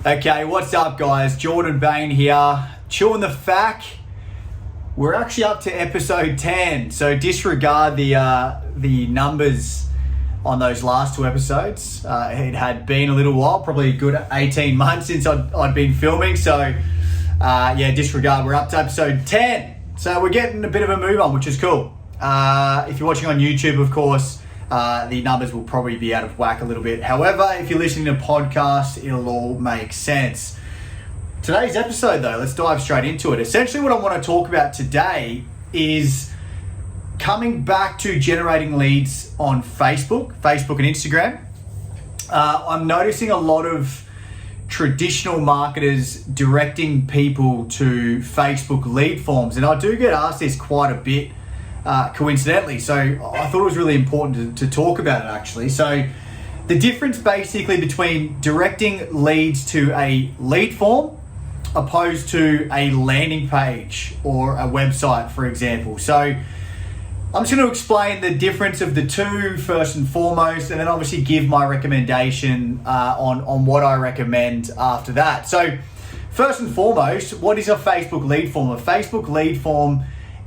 Okay, what's up guys? Jordan Bain here, Chewin the Fact. We're actually up to episode 10, so disregard the numbers on those last two episodes. It had been a little while, probably a good 18 months since I'd been filming, so disregard. We're up to episode 10, so we're getting a bit of a move on, which is cool. If you're watching on YouTube, of course, the numbers will probably be out of whack a little bit. However, if you're listening to podcasts, it'll all make sense. Today's episode though, let's dive straight into it. Essentially what I want to talk about today is coming back to generating leads on Facebook and Instagram. I'm noticing a lot of traditional marketers directing people to Facebook lead forms, and I do get asked this quite a bit coincidentally, so I thought it was really important to talk about it actually. So the difference basically between directing leads to a lead form opposed to a landing page or a website, for example. So I'm just going to explain the difference of the two first and foremost, and then obviously give my recommendation on what I recommend after that. So first and foremost, what is a Facebook lead form? A Facebook lead form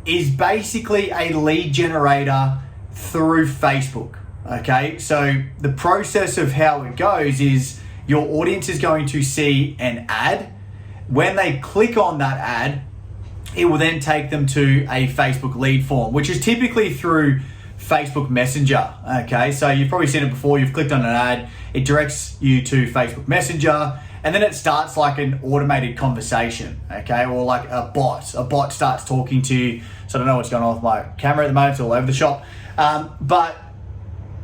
is basically a lead generator through Facebook. Okay, so the process of how it goes is your audience is going to see an ad. When they click on that ad, it will then take them to a Facebook lead form, which is typically through Facebook Messenger. Okay, so you've probably seen it before. You've clicked on an ad, it directs you to Facebook Messenger, and then it starts like an automated conversation, okay, or like a bot. A bot starts talking to you. So I don't know what's going on with my camera at the moment, it's all over the shop. But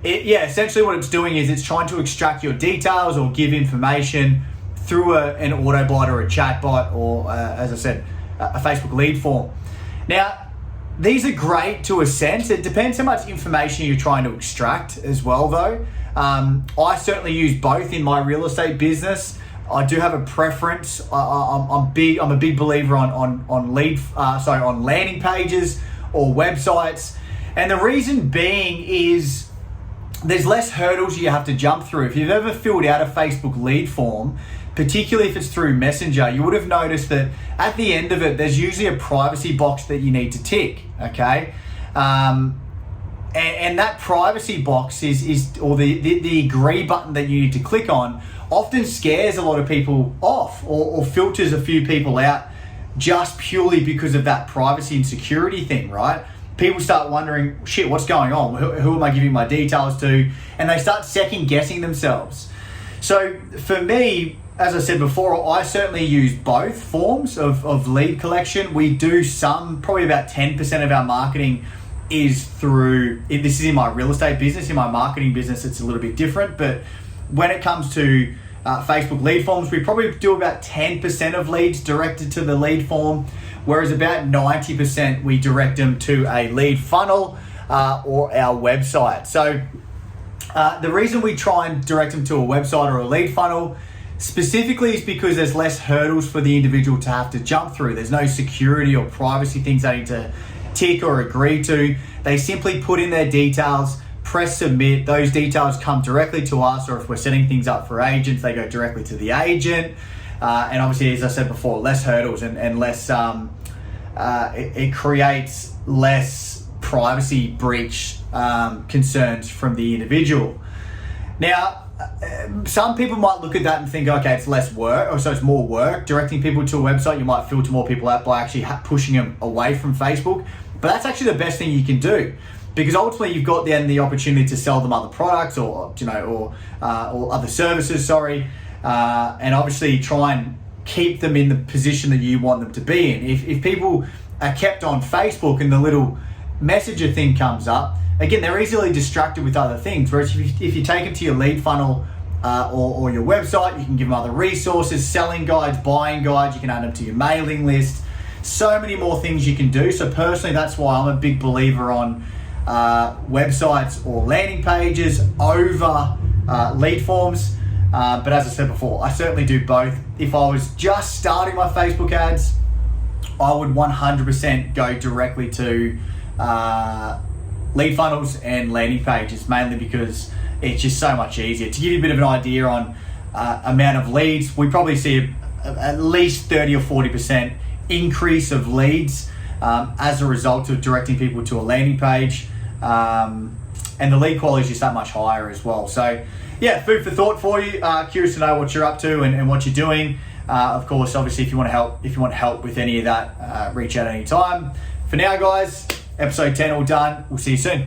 essentially what it's doing is it's trying to extract your details or give information through an Autobot or a chatbot or, as I said, a Facebook lead form. Now, these are great to a sense. It depends how much information you're trying to extract as well, though. I certainly use both in my real estate business. I do have a preference. I'm a big believer on landing pages or websites, and the reason being is there's less hurdles you have to jump through. If you've ever filled out a Facebook lead form, particularly if it's through Messenger, you would have noticed that at the end of it, there's usually a privacy box that you need to tick, okay? And that privacy box or the agree button that you need to click on often scares a lot of people off or filters a few people out just purely because of that privacy and security thing, right? People start wondering, shit, what's going on? Who am I giving my details to? And they start second guessing themselves. So for me, as I said before, I certainly use both forms of lead collection. We do probably about 10% of our marketing is through, this is in my real estate business. In my marketing business, it's a little bit different. But when it comes to Facebook lead forms, we probably do about 10% of leads directed to the lead form, whereas about 90% we direct them to a lead funnel or our website. So the reason we try and direct them to a website or a lead funnel specifically is because there's less hurdles for the individual to have to jump through. There's no security or privacy things they need to tick or agree to. They simply put in their details, press submit. Those details come directly to us, or if we're setting things up for agents, they go directly to the agent. And obviously, as I said before, less hurdles and less, it creates less privacy breach concerns from the individual. Now, some people might look at that and think, okay, it's less work, or so it's more work. Directing people to a website, you might filter more people out by actually pushing them away from Facebook. But that's actually the best thing you can do, because ultimately you've got then the opportunity to sell them other products or other services, and obviously try and keep them in the position that you want them to be in. If people are kept on Facebook and the little messenger thing comes up, again, they're easily distracted with other things. Whereas if you take them to your lead funnel or your website, you can give them other resources, selling guides, buying guides, you can add them to your mailing list. So many more things you can do. So personally, that's why I'm a big believer on websites or landing pages over lead forms. But as I said before, I certainly do both. If I was just starting my Facebook ads, I would 100% go directly to lead funnels and landing pages, mainly because it's just so much easier. To give you a bit of an idea on amount of leads. We probably see at least 30 or 40% increase of leads as a result of directing people to a landing page. And the lead quality is just that much higher as well. So yeah, food for thought for you. Curious to know what you're up to and what you're doing. Of course, obviously, if you want help with any of that, reach out anytime. For now, guys, episode 10 all done. We'll see you soon.